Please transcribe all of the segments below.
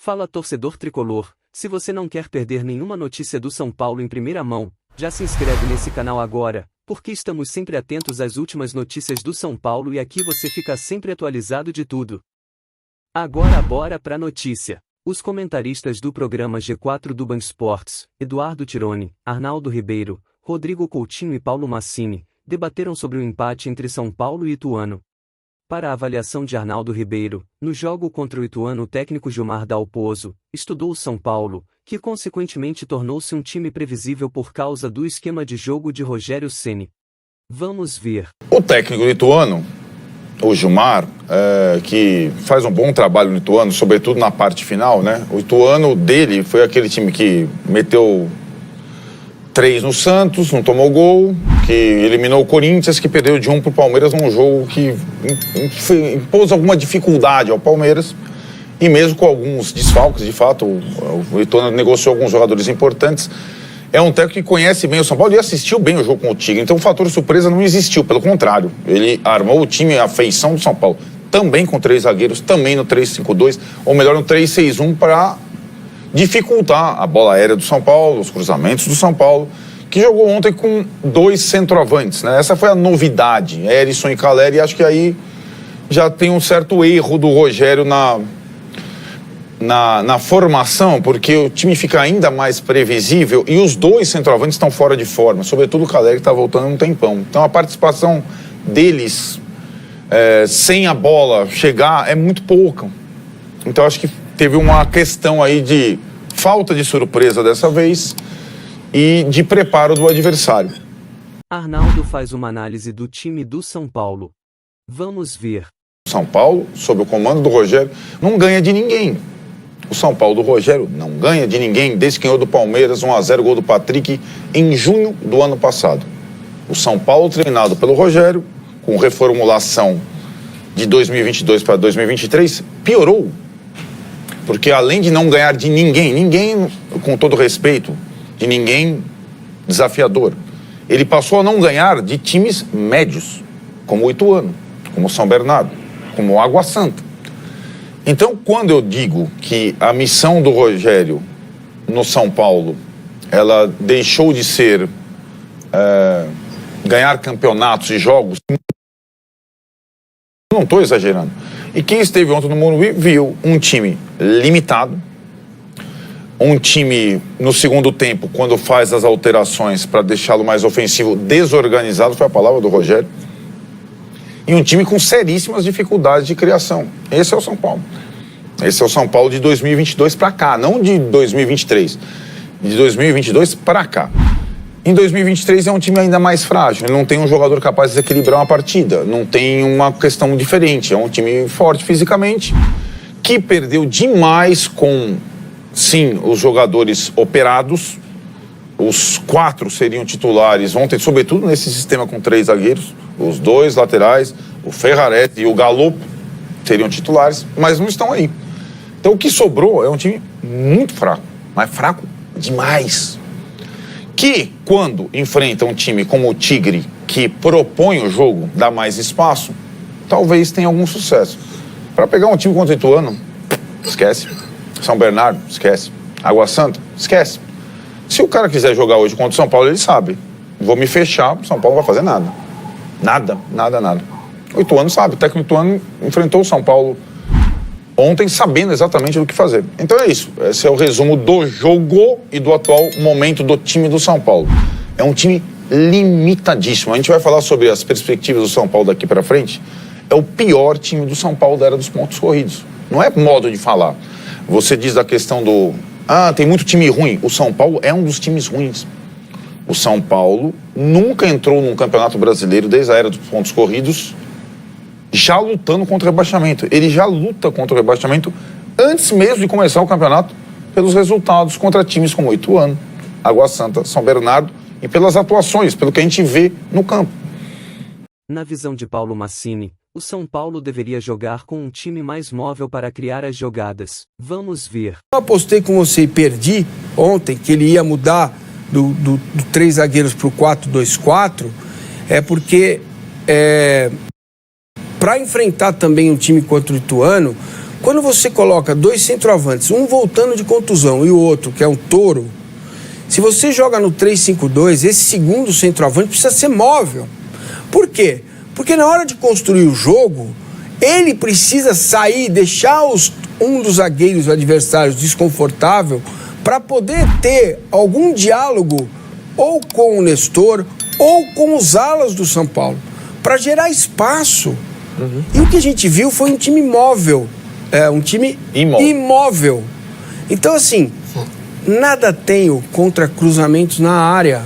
Fala torcedor tricolor, se você não quer perder nenhuma notícia do São Paulo em primeira mão, já se inscreve nesse canal agora, porque estamos sempre atentos às últimas notícias do São Paulo e aqui você fica sempre atualizado de tudo. Agora bora pra notícia. Os comentaristas do programa G4 do Band Esportes, Eduardo Tironi, Arnaldo Ribeiro, Rodrigo Coutinho e Paulo Massini, debateram sobre o empate entre São Paulo e Ituano. Para a avaliação de Arnaldo Ribeiro, no jogo contra o Ituano o técnico Gilmar Dalpozo estudou o São Paulo, que consequentemente tornou-se um time previsível por causa do esquema de jogo de Rogério Ceni. Vamos ver. O técnico do Ituano, o Gilmar, que faz um bom trabalho no Ituano, sobretudo na parte final, né? O Ituano dele foi aquele time que meteu 3 no Santos, não tomou gol, que eliminou o Corinthians, que perdeu de 1 pro Palmeiras num jogo que impôs alguma dificuldade ao Palmeiras. E mesmo com alguns desfalques, de fato, o Ituano negociou alguns jogadores importantes. É um técnico que conhece bem o São Paulo e assistiu bem o jogo com o Tigre. Então o fator surpresa não existiu, pelo contrário. Ele armou o time, a feição do São Paulo, também com 3 zagueiros, também no 3-5-2, ou melhor, no 3-6-1, para dificultar a bola aérea do São Paulo, os cruzamentos do São Paulo, que jogou ontem com 2 centroavantes, né? Essa foi a novidade, Erisson e Caleri, e acho que aí já tem um certo erro do Rogério na formação, porque o time fica ainda mais previsível e os 2 centroavantes estão fora de forma, sobretudo o Caleri, que está voltando um tempão. Então a participação deles sem a bola chegar é muito pouca. Então acho que teve uma questão aí de falta de surpresa dessa vez e de preparo do adversário. Arnaldo faz uma análise do time do São Paulo. Vamos ver. São Paulo, sob o comando do Rogério, não ganha de ninguém. O São Paulo do Rogério não ganha de ninguém desde que ganhou do Palmeiras 1-0, gol do Patrick, em junho do ano passado. O São Paulo, treinado pelo Rogério, com reformulação de 2022 para 2023, piorou. Porque além de não ganhar de ninguém, com todo respeito, de ninguém desafiador, ele passou a não ganhar de times médios, como o Ituano, como o São Bernardo, como o Água Santa. Então, quando eu digo que a missão do Rogério no São Paulo, ela deixou de ser ganhar campeonatos e jogos, não estou exagerando. E quem esteve ontem no Morumbi viu um time limitado, um time no segundo tempo, quando faz as alterações para deixá-lo mais ofensivo, desorganizado, foi a palavra do Rogério, e um time com seríssimas dificuldades de criação. Esse é o São Paulo. Esse é o São Paulo de 2022 para cá, não de 2023. De 2022 para cá. Em 2023 é um time ainda mais frágil, ele não tem um jogador capaz de desequilibrar uma partida, não tem uma questão diferente, é um time forte fisicamente, que perdeu demais com, sim, os jogadores operados. Os 4 seriam titulares ontem, sobretudo nesse sistema com 3 zagueiros, os 2 laterais, o Ferrarete e o Galopo seriam titulares, mas não estão aí. Então o que sobrou é um time muito fraco, mas fraco demais. Que quando enfrenta um time como o Tigre, que propõe o jogo, dá mais espaço, talvez tenha algum sucesso. Para pegar um time contra o Ituano, esquece. São Bernardo, esquece. Água Santa, esquece. Se o cara quiser jogar hoje contra o São Paulo, ele sabe. Vou me fechar, o São Paulo não vai fazer nada. Nada. O Ituano sabe, o técnico Ituano enfrentou o São Paulo ontem sabendo exatamente do que fazer. Então é isso, esse é o resumo do jogo e do atual momento do time do São Paulo. É um time limitadíssimo. A gente vai falar sobre as perspectivas do São Paulo daqui para frente. É o pior time do São Paulo da era dos pontos corridos. Não é modo de falar. Você diz da questão do... tem muito time ruim. O São Paulo é um dos times ruins. O São Paulo nunca entrou num campeonato brasileiro desde a era dos pontos corridos já lutando contra o rebaixamento. Ele já luta contra o rebaixamento antes mesmo de começar o campeonato pelos resultados contra times como o Ituano, Água Santa, São Bernardo e pelas atuações, pelo que a gente vê no campo. Na visão de Paulo Massini, o São Paulo deveria jogar com um time mais móvel para criar as jogadas. Vamos ver. Eu apostei com você e perdi ontem que ele ia mudar do 3 zagueiros para o 4-2-4, porque para enfrentar também um time contra o Ituano, Quando você coloca 2 centroavantes, um voltando de contusão e o outro, que é um touro, se você joga no 3-5-2, esse segundo centroavante precisa ser móvel. Por quê? Porque na hora de construir o jogo, ele precisa sair, deixar um dos zagueiros adversários desconfortável para poder ter algum diálogo ou com o Nestor ou com os alas do São Paulo, para gerar espaço. E o que a gente viu foi um time móvel, um time imóvel. Então, assim, nada tenho contra cruzamentos na área,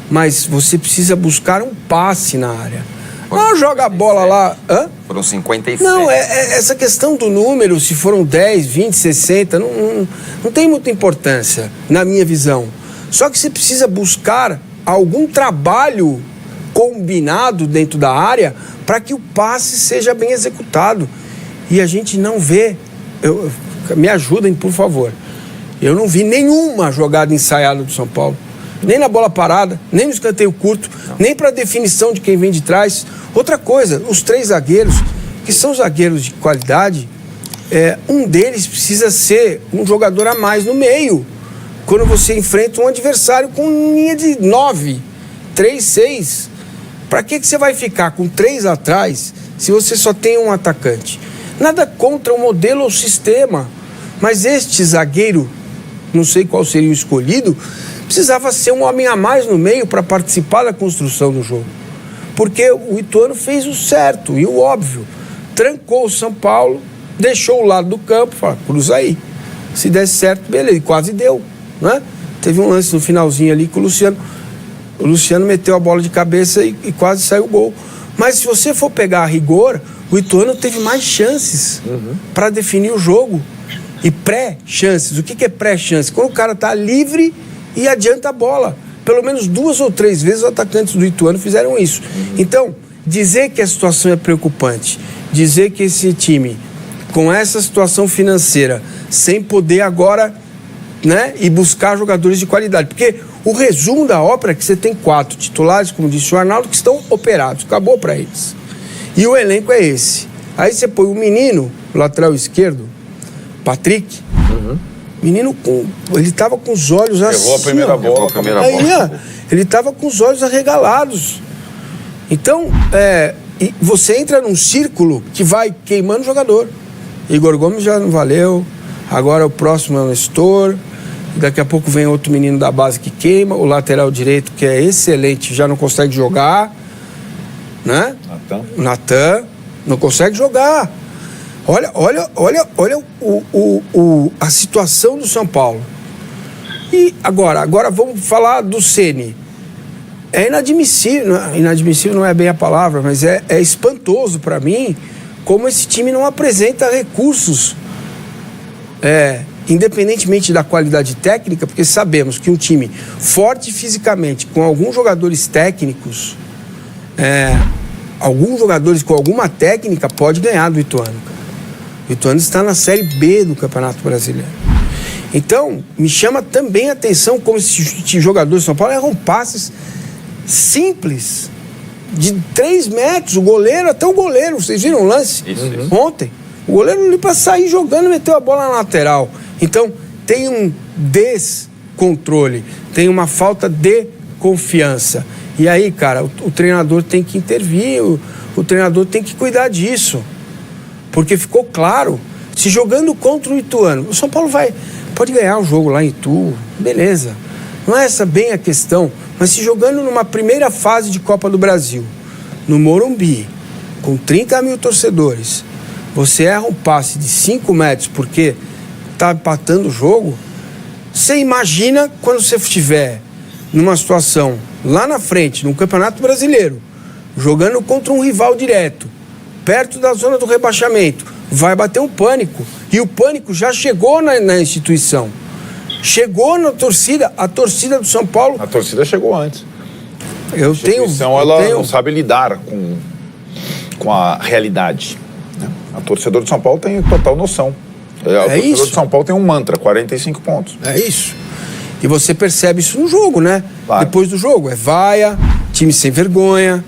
mas você precisa buscar um passe na área. Não joga a bola lá... Hã? Foram 57. Não, essa questão do número, se foram 10, 20, 60, não tem muita importância, na minha visão. Só que você precisa buscar algum trabalho combinado dentro da área para que o passe seja bem executado. E a gente não vê... me ajudem, por favor. Eu não vi nenhuma jogada ensaiada do São Paulo. Nem na bola parada, nem no escanteio curto, nem para definição de quem vem de trás. Outra coisa, os 3 zagueiros, que são zagueiros de qualidade, um deles precisa ser um jogador a mais no meio. Quando você enfrenta um adversário com linha de 9, 3, 6, para que você vai ficar com 3 atrás se você só tem um atacante? Nada contra o modelo ou o sistema, mas este zagueiro, não sei qual seria o escolhido, precisava ser um homem a mais no meio para participar da construção do jogo. Porque o Ituano fez o certo e o óbvio. Trancou o São Paulo, deixou o lado do campo, falou, cruza aí. Se desse certo, beleza. E quase deu, né? Teve um lance no finalzinho ali com o Luciano. O Luciano meteu a bola de cabeça e quase saiu o gol. Mas se você for pegar a rigor, o Ituano teve mais chances para definir o jogo. E pré-chances. O que é pré-chance? Quando o cara está livre e adianta a bola. Pelo menos 2 ou 3 vezes os atacantes do Ituano fizeram isso. Então, dizer que a situação é preocupante, dizer que esse time, com essa situação financeira, sem poder agora, né, ir buscar jogadores de qualidade. Porque o resumo da ópera é que você tem 4 titulares, como disse o Arnaldo, que estão operados. Acabou para eles. E o elenco é esse. Aí você põe o menino, lateral esquerdo, Patrick. Menino, ele estava com os olhos assim. Levou a primeira bola. Ele estava com os olhos arregalados. Então, e você entra num círculo que vai queimando o jogador. Igor Gomes já não valeu. Agora o próximo é o Nestor. Daqui a pouco vem outro menino da base que queima. O lateral direito, que é excelente, já não consegue jogar. Né? Natan. Não consegue jogar. Olha a situação do São Paulo. E agora vamos falar do Ceni. É inadmissível não é bem a palavra, mas é espantoso para mim como esse time não apresenta recursos, independentemente da qualidade técnica, porque sabemos que um time forte fisicamente, com alguns jogadores técnicos, alguns jogadores com alguma técnica, pode ganhar do Ituano. O Ituano está na Série B do Campeonato Brasileiro. Então, me chama também a atenção como esses jogadores de São Paulo erram passes simples, de 3 metros, até o goleiro, vocês viram o lance? Isso. Ontem, o goleiro ali para sair jogando, meteu a bola na lateral. Então, tem um descontrole, tem uma falta de confiança. E aí, cara, o treinador tem que intervir, o treinador tem que cuidar disso. Porque ficou claro, se jogando contra o Ituano, o São Paulo pode ganhar o jogo lá em Itu, beleza. Não é essa bem a questão, mas se jogando numa primeira fase de Copa do Brasil, no Morumbi, com 30 mil torcedores, você erra um passe de 5 metros porque está empatando o jogo, você imagina quando você estiver numa situação lá na frente, no Campeonato Brasileiro, jogando contra um rival direto, perto da zona do rebaixamento, vai bater um pânico. E o pânico já chegou na instituição. Chegou na torcida, a torcida do São Paulo... A torcida chegou antes. A instituição, não sabe lidar com a realidade. Né? A torcedora do São Paulo tem total noção. A torcedora do São Paulo tem um mantra, 45 pontos. É isso. E você percebe isso no jogo, né? Claro. Depois do jogo, vaia, time sem vergonha,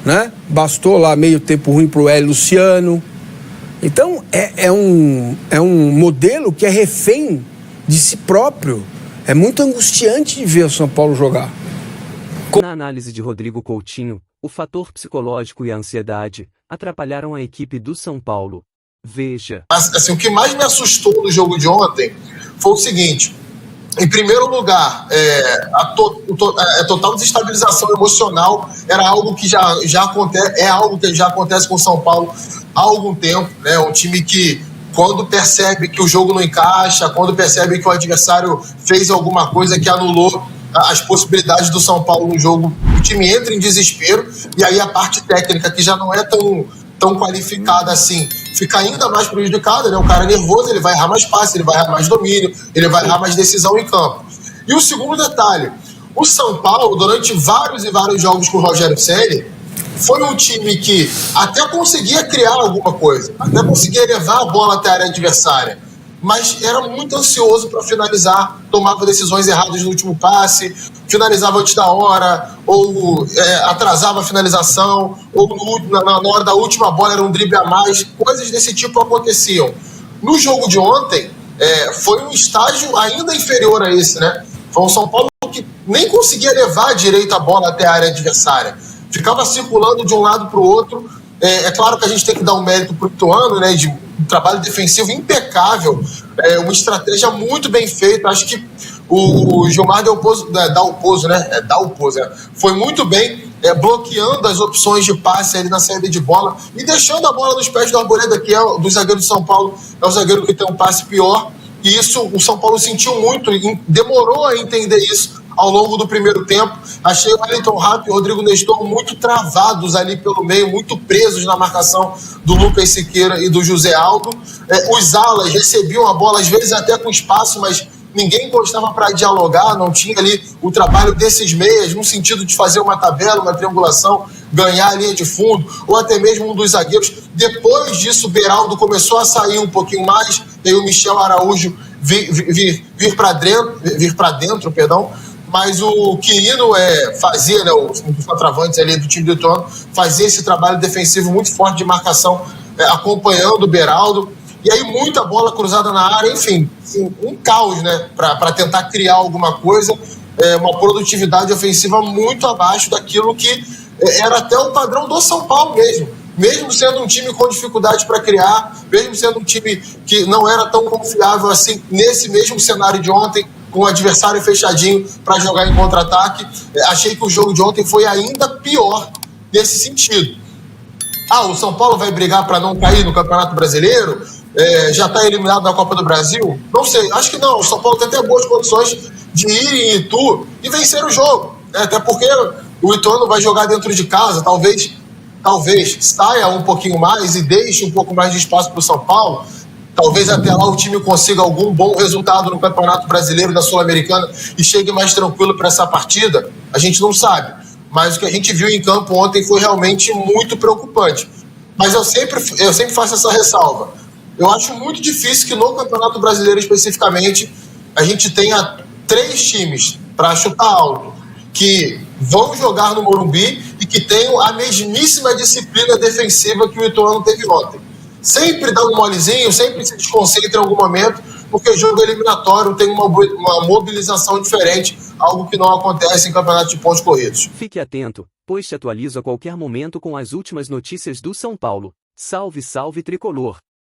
né? Bastou lá meio tempo ruim pro Hélio Luciano, Então, é um modelo que é refém de si próprio. É muito angustiante de ver o São Paulo jogar. Na análise de Rodrigo Coutinho, o fator psicológico e a ansiedade atrapalharam a equipe do São Paulo. Veja. Assim, o que mais me assustou no jogo de ontem foi o seguinte: em primeiro lugar, a total desestabilização emocional era algo que já acontece, é algo que já acontece com o São Paulo há algum tempo, né? Um time que, quando percebe que o jogo não encaixa, quando percebe que o adversário fez alguma coisa que anulou as possibilidades do São Paulo no jogo, o time entra em desespero, e aí a parte técnica, que já não é tão qualificada assim, fica ainda mais prejudicada, né? O cara nervoso, ele vai errar mais passe, ele vai errar mais domínio, ele vai errar mais decisão em campo. E o segundo detalhe, o São Paulo, durante vários e vários jogos com o Rogério Ceni, foi um time que até conseguia criar alguma coisa, até conseguia levar a bola até a área adversária, mas era muito ansioso para finalizar, tomava decisões erradas no último passe, finalizava antes da hora, ou atrasava a finalização, ou na hora da última bola era um drible a mais, coisas desse tipo aconteciam. No jogo de ontem, foi um estágio ainda inferior a esse, né? Foi um São Paulo que nem conseguia levar direito a bola até a área adversária, ficava circulando de um lado para o outro. É claro que a gente tem que dar um mérito para o Ituano, né, de um trabalho defensivo impecável, uma estratégia muito bem feita. Acho que o Gilmar Dalpozo, foi muito bem bloqueando as opções de passe ali na saída de bola e deixando a bola nos pés do Arboleda, que é do zagueiro de São Paulo, é o zagueiro que tem um passe pior, e isso o São Paulo sentiu muito e demorou a entender isso ao longo do primeiro tempo. Achei o Wellington Rato e o Rodrigo Nestor muito travados ali pelo meio, muito presos na marcação do Lucas Siqueira e do José Aldo. Os alas recebiam a bola, às vezes até com espaço, mas ninguém gostava para dialogar, não tinha ali o trabalho desses meias, no sentido de fazer uma tabela, uma triangulação, ganhar a linha de fundo, ou até mesmo um dos zagueiros. Depois disso, o Beraldo começou a sair um pouquinho mais, e o Michel Araújo vir para dentro, mas o Quirino fazia, né, um dos centroavantes ali do time do Ituano, fazia esse trabalho defensivo muito forte de marcação, acompanhando o Beraldo, e aí muita bola cruzada na área, enfim, um caos, né, para tentar criar alguma coisa, uma produtividade ofensiva muito abaixo daquilo que era até o padrão do São Paulo mesmo sendo um time com dificuldade para criar, mesmo sendo um time que não era tão confiável assim nesse mesmo cenário de ontem, com o adversário fechadinho para jogar em contra-ataque. Achei que o jogo de ontem foi ainda pior nesse sentido. O São Paulo vai brigar para não cair no Campeonato Brasileiro? Já está eliminado da Copa do Brasil? Não sei, acho que não. O São Paulo tem até boas condições de ir em Itu e vencer o jogo, né? Até porque o Ituano vai jogar dentro de casa, talvez saia um pouquinho mais e deixe um pouco mais de espaço para o São Paulo. Talvez até lá o time consiga algum bom resultado no Campeonato Brasileiro da Sul-Americana e chegue mais tranquilo para essa partida. A gente não sabe. Mas o que a gente viu em campo ontem foi realmente muito preocupante. Mas eu sempre faço essa ressalva. Eu acho muito difícil que no Campeonato Brasileiro especificamente a gente tenha 3 times para chutar alto que vão jogar no Morumbi e que tenham a mesmíssima disciplina defensiva que o Ituano teve ontem. Sempre dá um molezinho, sempre se desconcentra em algum momento, porque o jogo eliminatório tem uma mobilização diferente, algo que não acontece em campeonato de pontos corridos. Fique atento, pois te atualizo a qualquer momento com as últimas notícias do São Paulo. Salve, salve tricolor!